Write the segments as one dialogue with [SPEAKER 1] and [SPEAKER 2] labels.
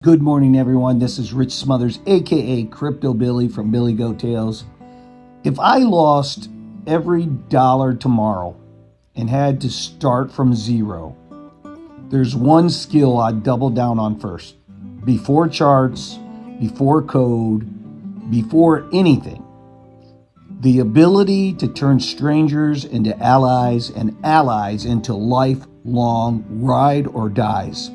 [SPEAKER 1] Good morning, everyone. This is Rich Smothers, aka Crypto Billy from Billy Goat Tales. If I lost every dollar tomorrow and had to start from zero, there's one skill I'd double down on first. Before charts, before code, before anything. The ability to turn strangers into allies and allies into lifelong ride or dies.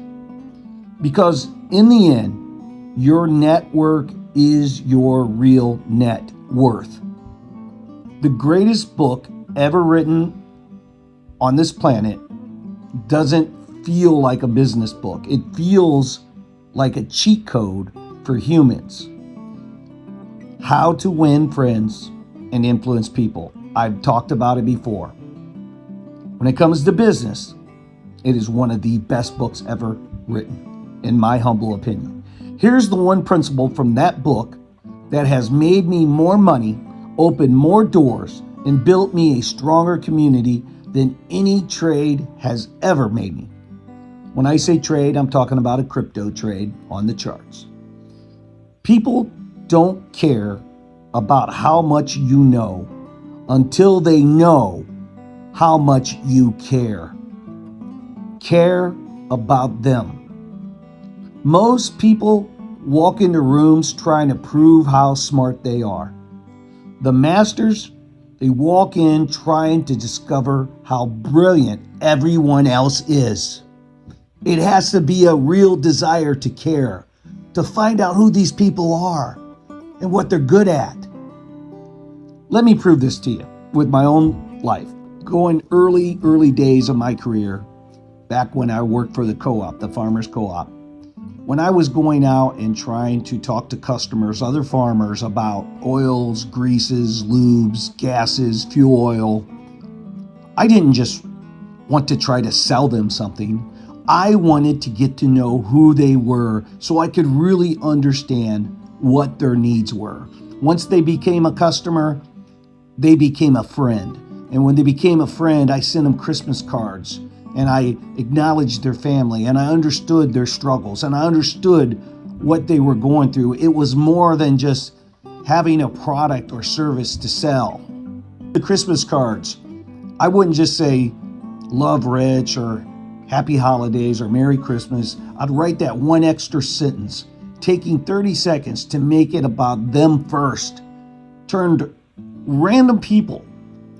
[SPEAKER 1] Because in the end, your network is your real net worth. The greatest book ever written on this planet doesn't feel like a business book. It feels like a cheat code for humans. How to Win Friends and Influence People. I've talked about it before. When it comes to business, it is one of the best books ever written, in my humble opinion. Here's the one principle from that book that has made me more money, opened more doors, and built me a stronger community than any trade has ever made me. When I say trade, I'm talking about a crypto trade on the charts. People don't care about how much you know until they know how much you care. Care about them. Most people walk into rooms trying to prove how smart they are. The masters, they walk in trying to discover how brilliant everyone else is. It has to be a real desire to care, to find out who these people are and what they're good at. Let me prove this to you with my own life. Going early days of my career, back when I worked for the co-op, the farmers co-op, when I was going out and trying to talk to customers, other farmers, about oils, greases, lubes, gases, fuel oil, I didn't just want to try to sell them something. I wanted to get to know who they were so I could really understand what their needs were. Once they became a customer, they became a friend. And when they became a friend, I sent them Christmas cards. And I acknowledged their family, and I understood their struggles, and I understood what they were going through. It was more than just having a product or service to sell. The Christmas cards, I wouldn't just say, love Rich, or happy holidays, or Merry Christmas. I'd write that one extra sentence, taking 30 seconds to make it about them first. Turned random people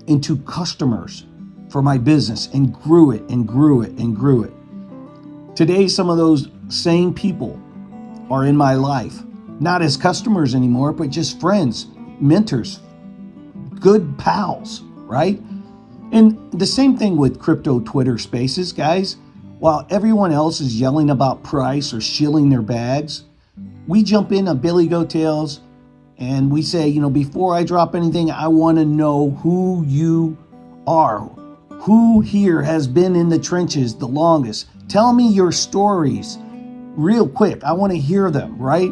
[SPEAKER 1] into customers for my business and grew it and grew it and grew it. Today, some of those same people are in my life, not as customers anymore, but just friends, mentors, good pals, right? And the same thing with crypto Twitter spaces, guys. While everyone else is yelling about price or shilling their bags, we jump in on Billy Goat Tales and we say, before I drop anything, I want to know who you are. Who here has been in the trenches the longest? Tell me your stories real quick. I want to hear them, right?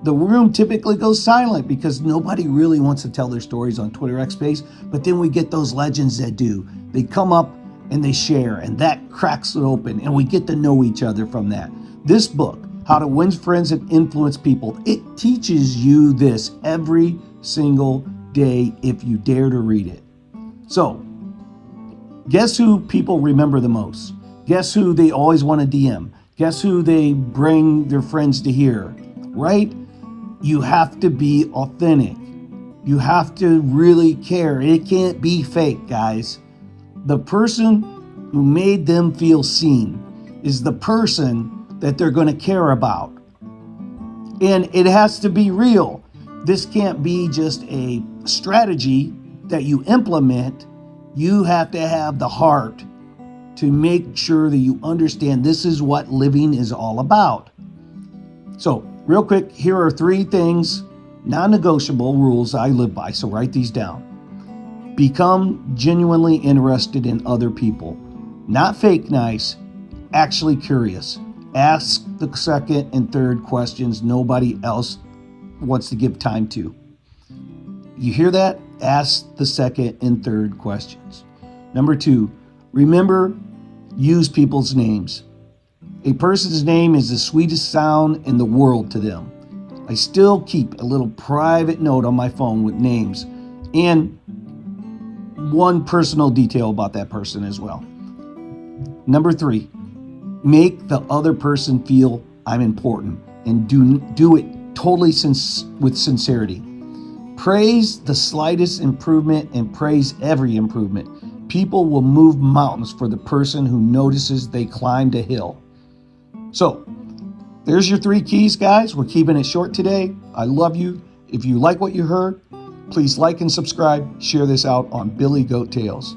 [SPEAKER 1] The room typically goes silent because nobody really wants to tell their stories on Twitter X Space, but then we get those legends that do. They come up and they share, and that cracks it open, and we get to know each other from that. This book, How to Win Friends and Influence People, it teaches you this every single day if you dare to read it. So, guess who people remember the most? Guess who they always want to DM? Guess who they bring their friends to hear, right? You have to be authentic. You have to really care. It can't be fake, guys. The person who made them feel seen is the person that they're going to care about. And it has to be real. This can't be just a strategy that you implement. You have to have the heart to make sure that you understand this is what living is all about. So, real quick, here are 3 things, non-negotiable rules I live by, so write these down. Become genuinely interested in other people. Not fake nice, actually curious. Ask the second and third questions nobody else wants to give time to. You hear that? Ask the second and third questions. Number 2, remember, use people's names. A person's name is the sweetest sound in the world to them. I still keep a little private note on my phone with names and one personal detail about that person as well. Number 3, make the other person feel I'm important, and do it totally with sincerity. Praise the slightest improvement and praise every improvement. People will move mountains for the person who notices they climbed a hill. So, there's your 3 keys, guys. We're keeping it short today. I love you. If you like what you heard, please like and subscribe. Share this out on Billy Goat Tales.